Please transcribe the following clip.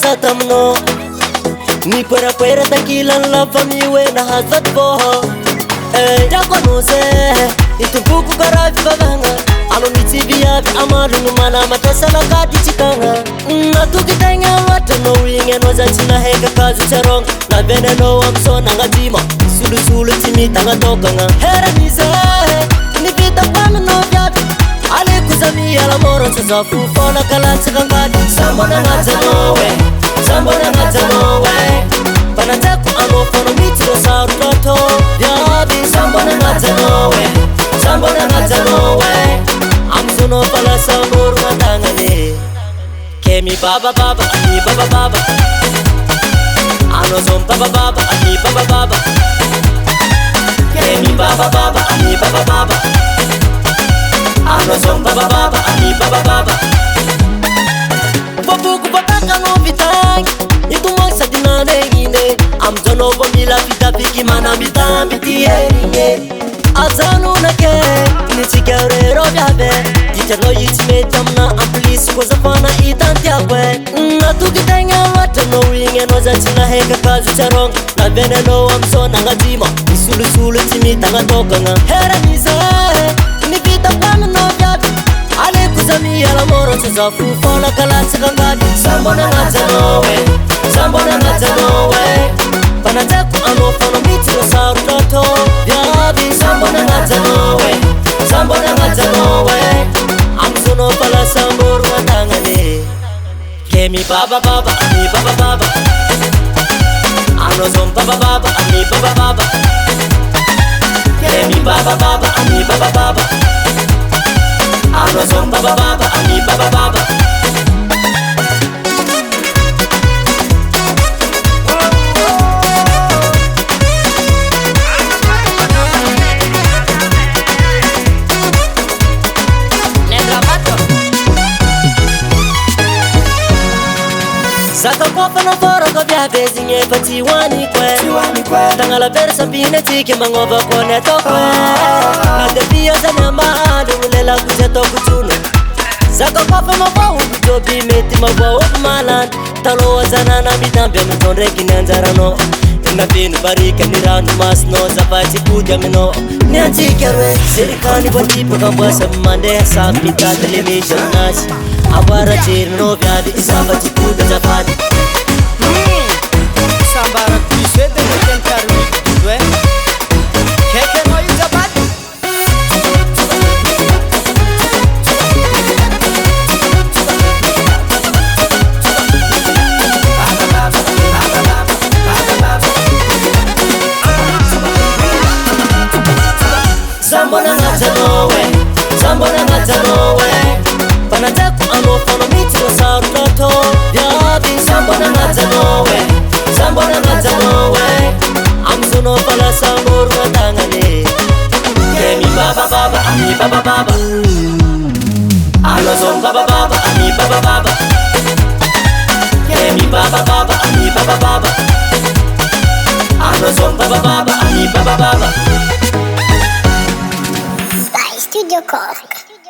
sa tamno ni pera takilan la famiwe na hazat boho jako nuse itu buku karabi babanga alo mitibia bi amalu numana matasala kati chikanga na tukitanga watano winge no zatina heka kazu charong na veneno amsona ngatima sulu timi tanga tokanga hera nise ni kita kwame no vyabi ale kuzami ala moro tsafu fona kala tsakangadi sambona ngazanowe panataku ano fono mitiro sarutoto vyabi sambona ngazanowe amsuno pala samuru matangane kemi baba ani baba ano zom baba ani baba kemi baba ani baba ano zom baba ani baba babuku bataka no bitang itu maksa dinane ine amjono bomila pita piki mana bitambi tienge azanu nake ni chikare ro byabe dichano yichme tamna amplice ko zafana itanti akwe na tukitanga watano winge no zatina heka kazu charong na veneno amsona ngatima sulu timi tanga tokanga hera nisa ni kita kwame no byabe ale kuzami ala moro tsafu fona kala tsakangadi sambona ngazanowe panataku ano fono mitiro sarutoto vyabi sambona ngazanowe amsuno pala samburu matangane kemi baba ani baba ano zom baba ani baba kemi baba ani baba ano zom baba ani baba Saka kofa no foro ko bia bezinye pati wani kwe Tangala versa bine tiki mangova kone tokwe Nate biya zanya maadu ulela kucheto kuchunu Saka kofa mabawu kujobi meti mabawu kumalan Talo wazana na mitambia mitonre kinyanjarano Ina binu barika niranu masno Zapati kudya mino Nyanjikerwe Sirikani batipo kambwasa mande Sapita television nasi Awara chiri no vyadi Isabati kuda zapati Sambara kuiswete ngeken karmi Dwe Keke no yu zapati Sambona ngazanowe panataku ano fono mitiro sarutoto vyabi sambona ngazanowe amsuno pala samburu matangane kemi baba ani baba ano zom baba ani baba kemi baba ani baba ano zom baba ani baba Studio Cork.